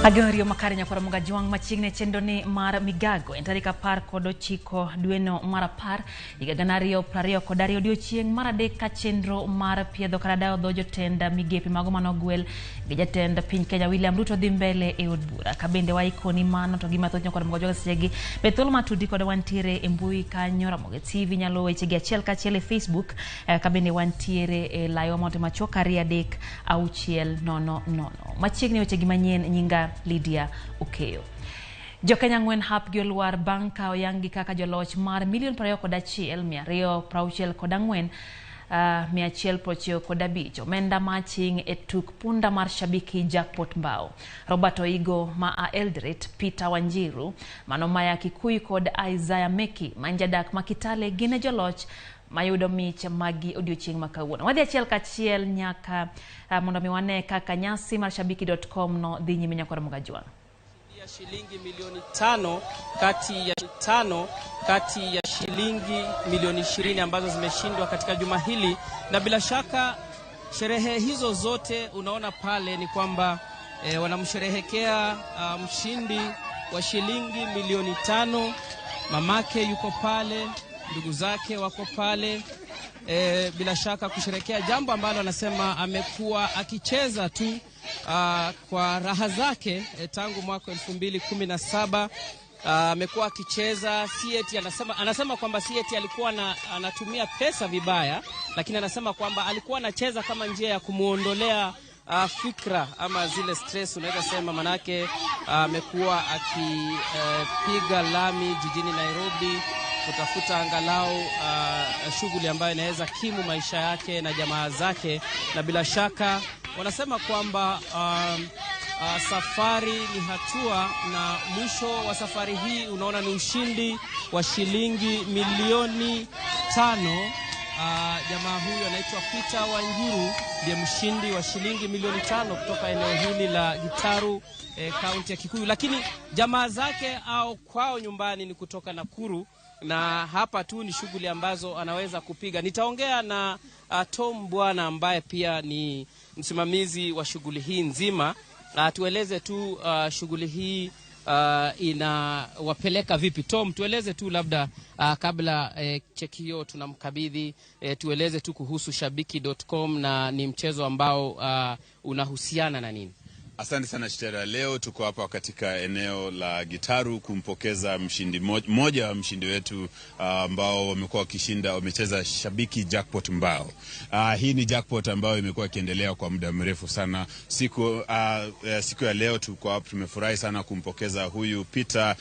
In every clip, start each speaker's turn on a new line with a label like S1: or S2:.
S1: Agorio makarinya kwa mga juang machigne chendo ni mar migago entarika par kodo chiko dueno marapar igaganario prario kodario diochieng marade kachendro mar piedho karadao dojo tenda migepi mago manogwel gijatenda piny Kenya William Ruto dhi mbele e od bura kabende waikoni mano to gimathonya kwa mga joga segi betolo matudi koda wantiere e mbui kanyo Ramogi TV nyalo wechegi achiel kachiel e Facebook kabende wantiere e layo monte machoka riadek auchiel nono machiegni wechegi manyien nyinga Lydia Okeyo. Jokenya ngwen hap gyolwar banka oyangi kaka joloch mar milion 21,264 koda ngwen 195 omenda maching e tuk punda mar shabiki jackpot mbao. Robert Oigo ma a Eldoret, Peter Wanjiru manomaya Kikuyu kod Isaiah Meki manjadak makitale gine joloch mayudo mich magi odiochieng makawuono. Wadhi achiel kachiel nyaka mondo miwane kaka nyasi mar shabiki.com no dhi nyime nyakwa Ramogi juang.
S2: Shilingi milioni 5 kati ya shilingi milioni 20 ambazo zimeshindwa katika juma hili, na bila shaka sherehe hizo zote unaona pale ni kwamba wanamsherehekea mshindi wa shilingi milioni 5. Mamake yuko pale, ndugu zake wako pale, bila shaka kusherehekea jambo ambalo anasema amekuwa akicheza tu kwa raha zake tangu mwaka 2017. Amekuwa akicheza sieti, anasema kwamba sieti alikuwa anatumia pesa vibaya, lakini anasema kwamba alikuwa anacheza kama njia ya kumuondolea fikra ama zile stress unaweza sema, manake amekuwa akipiga lami jijini Nairobi kutafuta angalau shughuli ambayo inaweza kimu maisha yake na jamaa zake, na bila shaka wanasema kwamba safari ni hatua, na mwisho wa safari hii unaona ni ushindi wa shilingi milioni 5. Jamaa huyu anaitwa Peter Wanjiru, ndiye mshindi wa shilingi milioni 5 kutoka eneo hili la Gitaru, kaunti ya Kikuyu, lakini jamaa zake au kwao nyumbani ni kutoka Nakuru, na hapa tu ni shughuli ambazo anaweza kupiga. Nitaongea na Tom Bwana ambaye pia ni msimamizi wa shughuli hii nzima. Tueleze tu shughuli hii inawapeleka vipi. Tom, tueleze tu labda kabla cheki hiyo tunamkabidhi, tueleze tu kuhusu shabiki.com na ni mchezo ambao unahusiana na nini?
S3: Asante sana Chitera. Leo tuko hapa katika eneo la Gitaru kumpokeza mshindi mmoja wa mshindi wetu ambao wamekuwa wakishinda, wamecheza shabiki jackpot mbao. Hii ni jackpot ambayo imekuwa ikiendelea kwa muda mrefu sana. Siku ya leo tuko hapa, tumefurahi sana kumpokeza huyu Peter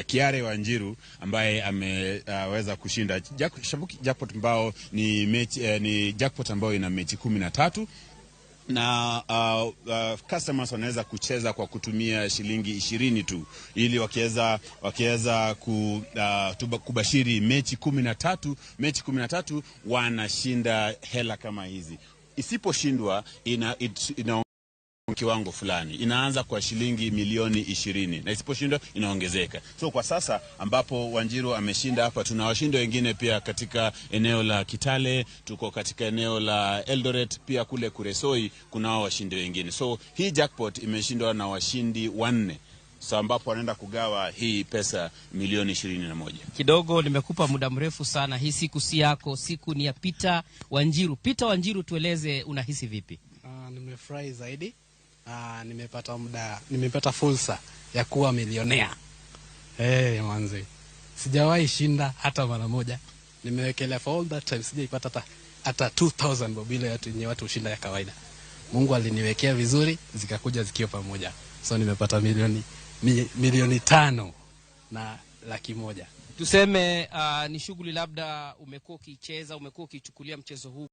S3: Kiare Wanjiru ambaye ameweza kushinda shabiki jackpot mbao. Ni jackpot ambayo ina mechi 13. Na customers wanaweza kucheza kwa kutumia shilingi 20 tu, ili wakiweza kubashiri mechi 13 wanashinda hela kama hizi. Isiposhindwa ina kiwango fulani, inaanza kwa shilingi milioni 20 na isiposhindwa inaongezeka. So kwa sasa ambapo Wanjiru ameshinda hapa, tuna washindi wengine pia katika eneo la Kitale, tuko katika eneo la Eldoret, pia kule Kuresoi kunao washindi wengine. So hii jackpot imeshindwa na washindi 4. So ambapo wanaenda kugawa hii pesa milioni 21.
S2: Kidogo nimekupa muda mrefu sana. Hii siku si yako, siku ni ya Peter Wanjiru. Peter Wanjiru, tueleze unahisi vipi?
S4: Nimefurahi zaidi. Nimepata fursa ya kuwa milionea. Manze. Sijawahi shinda hata mara moja. Nimewekelea for all that time sijaipata hata 2000 bobile ya watu ushinda ya kawaida. Mungu aliniwekea vizuri, zikakuja zikiwa pamoja. So nimepata milioni 5 na laki moja.
S2: Tuseme ni shughuli labda umekuwa ukicheza, umekuwa ukichukulia mchezo huu